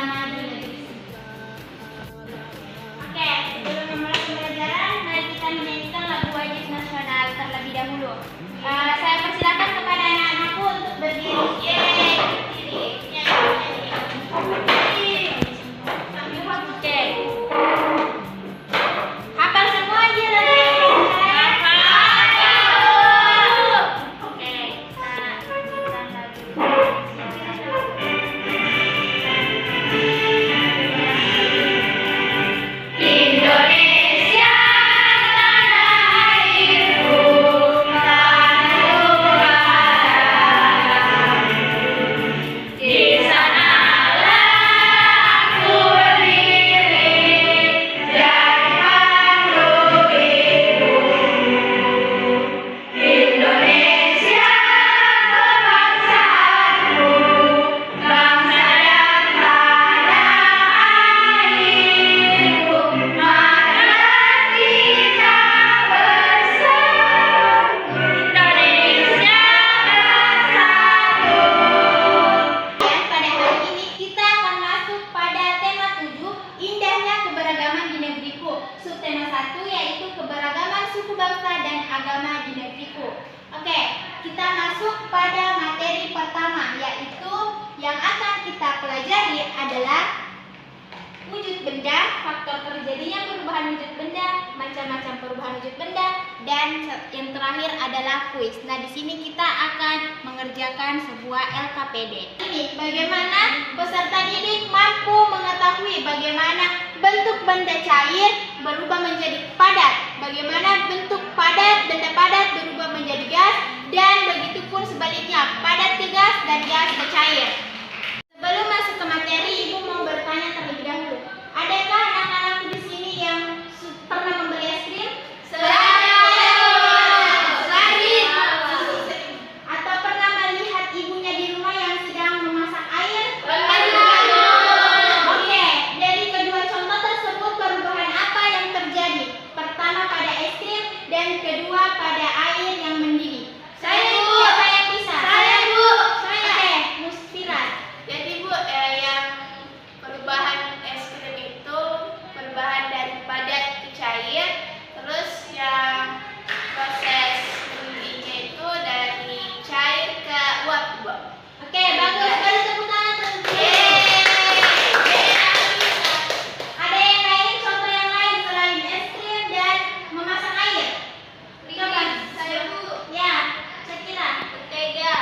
agama di negeri. Oke, sebelum memulai pembelajaran, mari kita menyanyikan lagu wajib nasional terlebih dahulu. Saya persilakan kepada anak-anakku untuk berdiri. Hafal semua aja lagu. Subtema 1 yaitu keberagaman suku bangsa dan agama di negeriku. Oke, kita masuk pada materi pertama, yaitu yang akan kita pelajari adalah wujud benda, faktor terjadinya perubahan wujud benda, macam-macam perubahan wujud benda, dan yang terakhir adalah kuis. Nah, di sini kita akan mengerjakan sebuah LKPD. Ini bagaimana peserta didik mampu mengetahui bagaimana bentuk benda cair berubah menjadi padat, bagaimana bentuk padat benda padat berubah menjadi gas, dan begitu pun sebaliknya, padat ke gas dan gas ke cair. Sebelum masuk ke materi, Ibu mau bertanya terlebih dahulu. Adakah anak-anakku di sini yang pernah membeli es krim? Atau pernah melihat ibunya di rumah yang sedang memasak air? Oke, dari kedua contoh tersebut perubahan apa yang terjadi? Pertama pada es krim dan kedua pada air yang mendidih. Siapa yang bisa? Oke, Musfirat. Jadi Bu, yang perubahan es krim itu perubahan dari padat ke cair, terus yang proses mendidihnya itu dari cair ke uap, Bu. Oke, bagus sekali, tepuk tangan teman-teman. Ada yang lain, contoh yang lain selain es krim dan memasak air? Coba. Saya Bu, Ya, Syakira. mentega.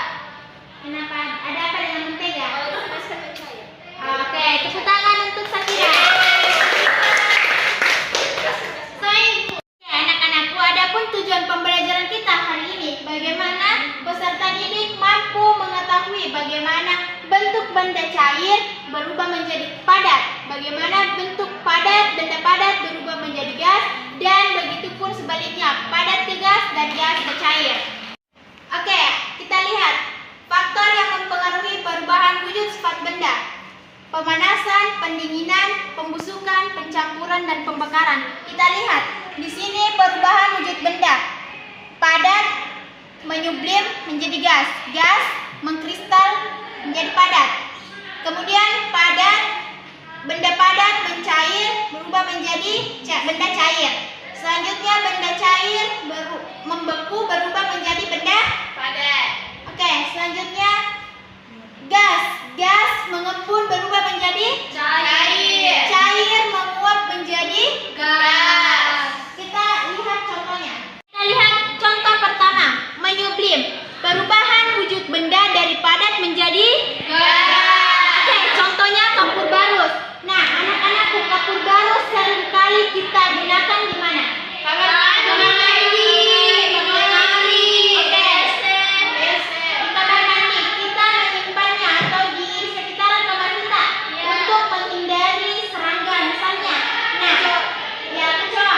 Kenapa? Ada apa dengan mentega? Masak cair. Oke, tepuk tangan untuk Syakira. Oke, anak-anakku, adapun tujuan pembelajaran kita hari ini, bagaimana peserta didik mampu mengetahui bagaimana bentuk benda cair berubah menjadi padat, bagaimana bentuk padat benda padat berubah menjadi gas, dan begitu pun sebaliknya, padat ke gas dan gas ke cair. Oke, kita lihat faktor yang mempengaruhi perubahan wujud sifat benda. Pemanasan, pendinginan, pembusukan, pencampuran, dan pembakaran. Kita lihat di sini perubahan wujud benda. Padat menyublim menjadi gas, gas mengkristal menjadi padat. Kemudian padat, benda padat mencair berubah menjadi benda cair. Selanjutnya benda cair membeku berubah menjadi benda Padat. Oke, selanjutnya gas, gas mengepul berubah menjadi Cair. cair menguap menjadi Gas. Kita lihat contohnya. Kita lihat contoh pertama, menyublim, perubahan wujud benda dari padat menjadi Gas. Oke, contohnya kapur barus. Nah, anak-anakku, kapur barus seringkali kita gunakan di mana? Kamar mandi. Oke, di kamar mandi. Kita menyimpannya atau di sekitaran kamar kita untuk menghindari serangga misalnya. Nah, ya kecoa.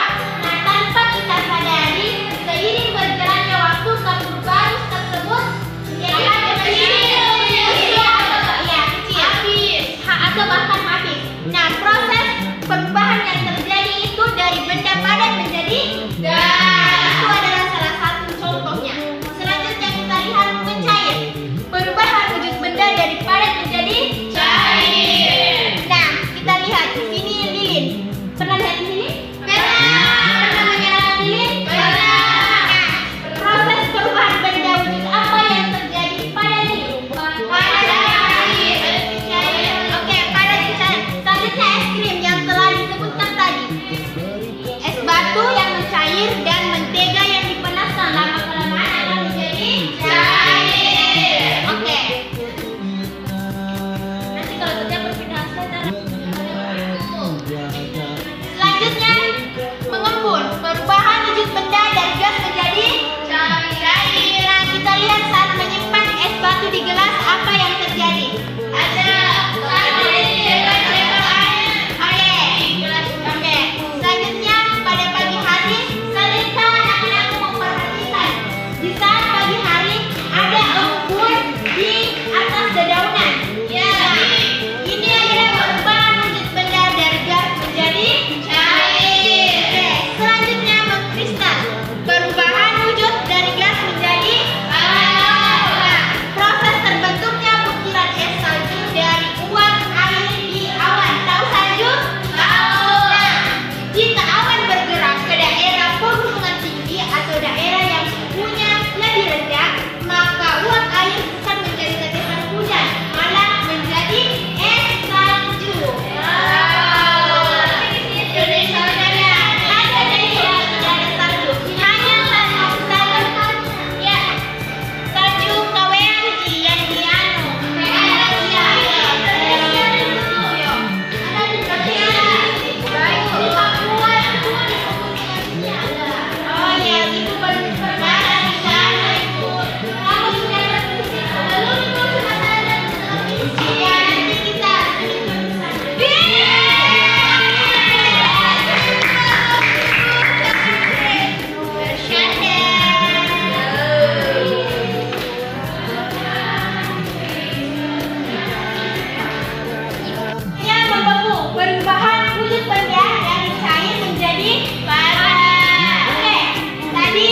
air dan mentega yang dipanaskan lama-kelamaan akan menjadi cair. Oke. Nanti kalau kerja perpindahan selanjutnya mengembun, perubahan wujud benda dari gas menjadi cair. Nah, kita lihat saat menyimpan es batu di gelas apa yang terjadi? Ada selanjutnya pada pagi hari, salihkah anak-anakku memperhatikan di saat pagi hari ada embun di atas dedaunan? Ya, ini adalah perubahan wujud benda dari gas menjadi cair. Oke, selanjutnya mengkristal, perubahan wujud dari gas menjadi batu. Nah, proses terbentuknya butiran es salju dari uap air di awan. Tahu salju? Tahu. Nah, jika awan bergerak ke daerah pegunungan tinggi atau daerah yang suhunya lebih rendah, maka uap air akan menjadi tetesan hujan, malah menjadi es salju. Salju kawean yang dianu. Oh ya, ibu baru pernah di sana ibu. Kamu sudah ya, nanti kita yang membeku, perubahan wujud benda dari cair menjadi padat. Oke, tadi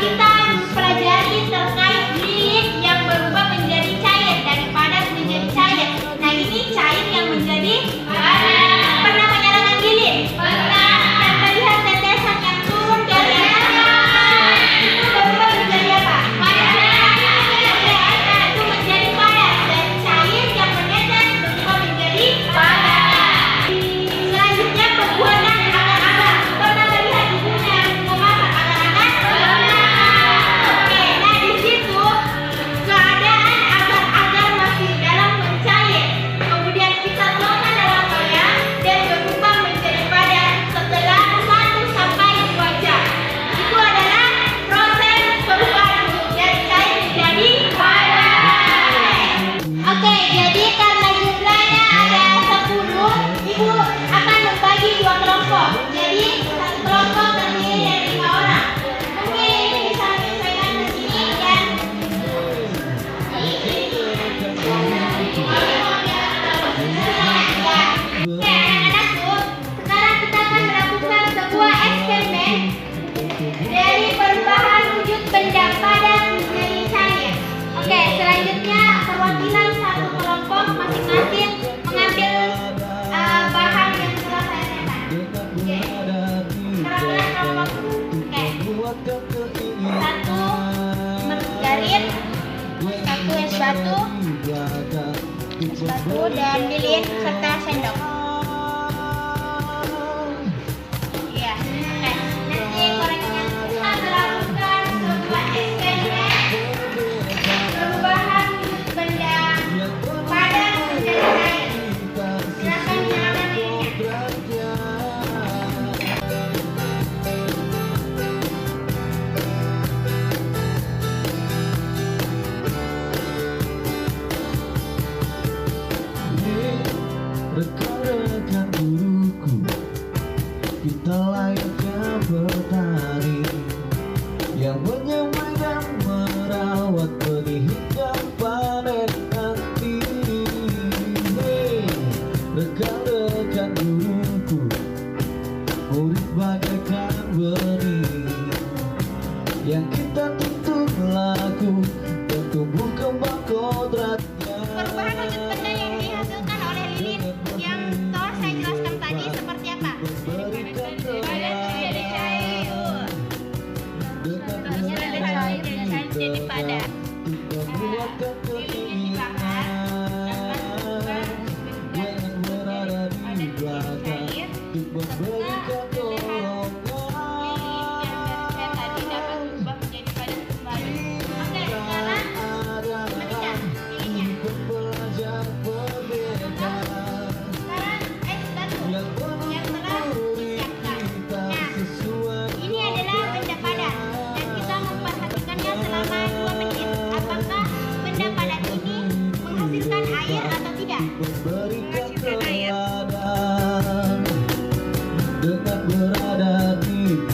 kita pelajari terkait lilin yang berubah menjadi cair, dari padat menjadi cair. Nah, ini cair yang menjadi padat. Pernah menyalakan lilin? Pernah. Dan melihat tetesan yang turun dari atas itu berubah menjadi apa? Padat. Itu menjadi padat, dan cair yang menetes berubah menjadi padat. Selanjutnya pembuatan agar-agar. Pernah melihat ibunya memasak agar-agar? Pernah. Oke, nah di situ keadaan agar-agar masih dalam mencair. Kemudian kita tuangkan dalam loyang dan berubah menjadi padat setelah 1 sampai 2 jam. Itu adalah proses perubahan wujud dari cair menjadi padat. Oke, jadi karena jumlahnya ada 10, ibu akan membagi 2 kelompok. Jadi satu kelompok terdiri dari 5 orang. Mungkin ibu bisa menyesuaikan ke sini dan Oke, anak-anakku, sekarang kita akan melakukan sebuah eksperimen dari perubahan wujud benda padat menjadi cair. Oke, selanjutnya perwakilan satu kelompok masing-masing mengambil bahan yang telah saya tetapkan. Oke, perwakilan kelompok. Oke, satu margarin, satu es batu, dan lilin serta sendok. Iya. Oke, nanti koreknya kita melakukan sebuah eksperimen perubahan benda padat menjadi cair. Silakan nyalakan lilinnya. Rekan-rekan guruku, kita layaknya petani yang menyemai dan merawat benih hingga panen nanti. Rekan-rekan guruku, murid bagaikan benih yang kita tuntut laku dan tumbuh kembang kodratnya. Perubahan wujud benda yang dihasilkan oleh lilin yang telah saya jelaskan tadi seperti apa? Padat menjadi cair. Contohnya dari cair dan jadi padat. Lilinnya dibakar, dan padat menjadi cair. Setelah lilin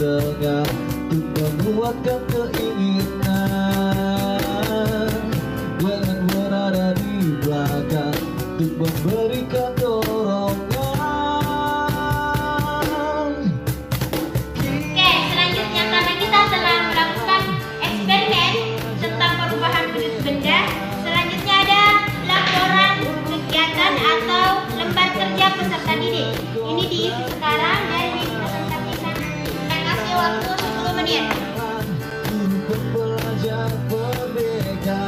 tengah untuk menguatkan keinginan. Jangan berada di belakang untuk memberikan dorongan. Oke, selanjutnya karena kita telah melakukan eksperimen tentang perubahan wujud benda, selanjutnya ada laporan kegiatan atau lembar kerja peserta didik. Ini diisi sekarang dan dipresentasikan. Saya kasih waktu 10 menit. Guru pembelajar merdeka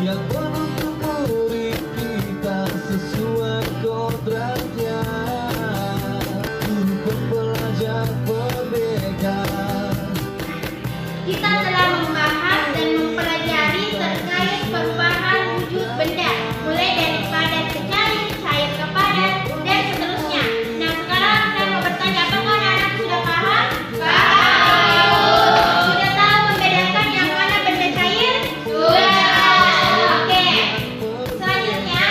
yang menuntut murid kita sesuai kodratnya. Guru pembelajar merdeka. Kita telah membahas dan mempelajari terkait perubahan wujud benda, mulai dari padat ke cair, cair ke padat, dan seterusnya. Nah, sekarang saya mau bertanya, apakah anak-anak sudah paham? Paham. Sudah tahu membedakan yang mana benda cair? Sudah. Oke. Selanjutnya,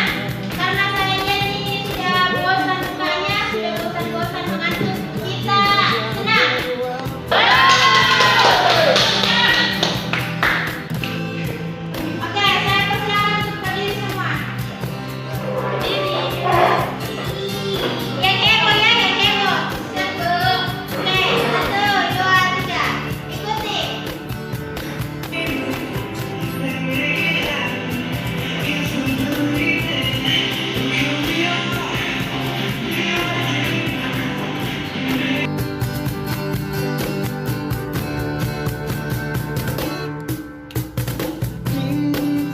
karena saya lihat ini sudah bosan mukanya, sudah bosan-bosan mengantuk, kita senang. Oke, saya persilakan untuk berdiri semua. Berdiri. Yang heboh ya, yang heboh. Satu. Oke, 1, 2, 3. Ikuti.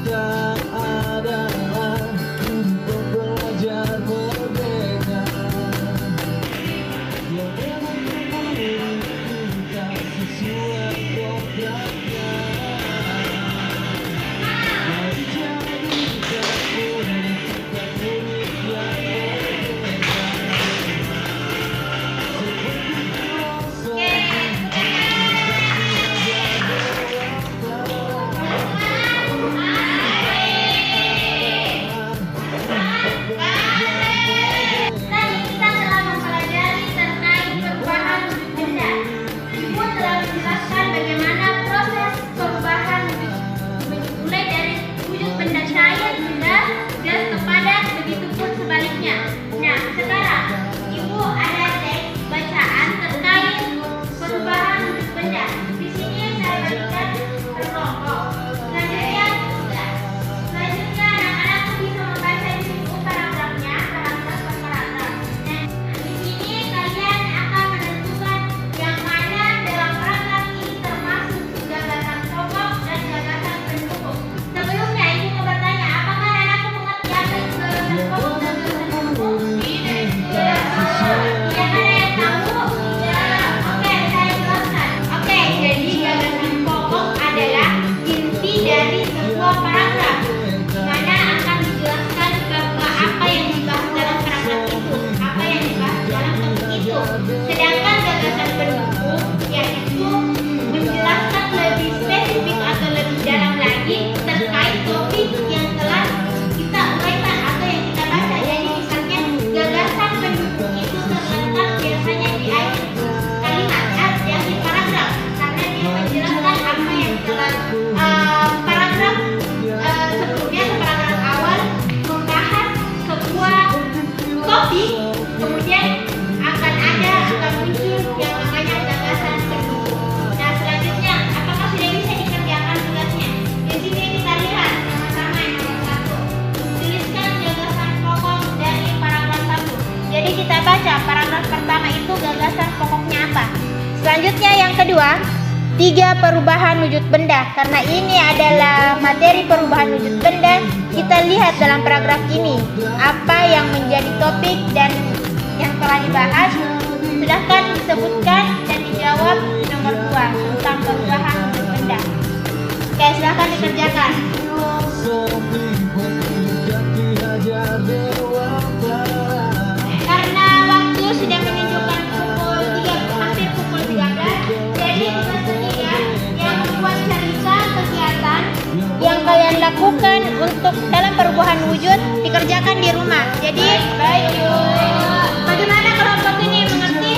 Kita adalah guru pembelajar merdeka yang menuntut murid kita sesuai kodratnya. Mari jadikan murid kita murid yang merdeka, seperti filosofi. Tadi kita telah mempelajari terkait perubahan wujud benda. Ibu telah menjelaskan bagaimana proses perubahan wujud mulai dari wujud benda cair, benda gas ke padat, begitu pun sebaliknya. Nah, sekarang Ibu ada teks bacaan terkait perubahan wujud benda. Di sini saya bagikan per kelompok. Selanjutnya anak-anak bisa membaca di buku paragrafnya, paragraf per paragraf. Dan di sini kalian akan menentukan yang mana dalam paragraf ini termasuk gagasan pokok dan gagasan pendukung. Sebelumnya Ibu mau bertanya, apakah anak-anakku mengerti apa itu gagasan pokok dan gagasan pendukung? Tidak. Tidak ada yang tahu? Tidak. Oke, saya jelaskan. Oke, jadi gagasan pokok adalah inti dari sebuah paragraf, di mana akan dijelaskan bahwa apa yang dibahas dalam paragraf itu, apa yang dibahas dalam topik itu. Sedangkan gagasan pendukung yaitu menjelaskan lebih spesifik atau lebih dalam lagi terkait topik yang telah kita uraikan atau yang kita baca. Jadi misalnya gagasan pendukung itu terletak biasanya di akhir kalimat, di akhir paragraf, karena dia menjelaskan apa yang telah paragraf sebelumnya atau paragraf awal membahas sebuah topik, kemudian akan muncul yang namanya gagasan pendukung. Nah, selanjutnya apakah sudah bisa dikerjakan tugasnya? Di sini kita lihat sama-sama yang nomor 1. Tuliskan gagasan pokok dari paragraf 1. Jadi kita baca paragraf pertama itu gagasan pokoknya apa. Selanjutnya yang kedua, 3 perubahan wujud benda. Karena ini adalah materi perubahan wujud benda, kita lihat dalam paragraf ini apa yang menjadi topik dan yang telah dibahas. Silahkan disebutkan dan dijawab nomor 2 tentang perubahan wujud benda. Oke, silahkan dikerjakan. Filosofi pendidikan diajar dewasa. Karena waktu sudah menunjukkan pukul 3, hampir pukul 13, jadi tugas ketiga yang membuat cerita kegiatan yang kalian lakukan untuk dalam perubahan wujud dikerjakan di rumah. Jadi, bagaimana kelompok ini mengerti?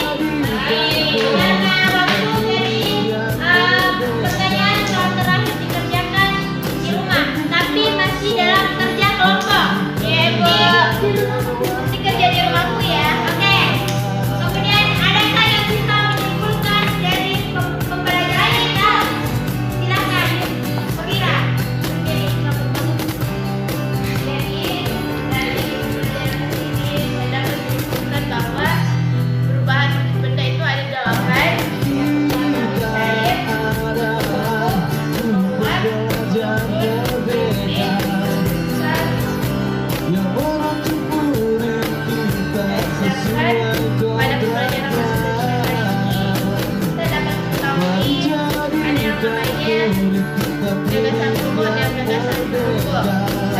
Murid kita Gagasan murid bubur dan yang gagasan bubur. berbeda.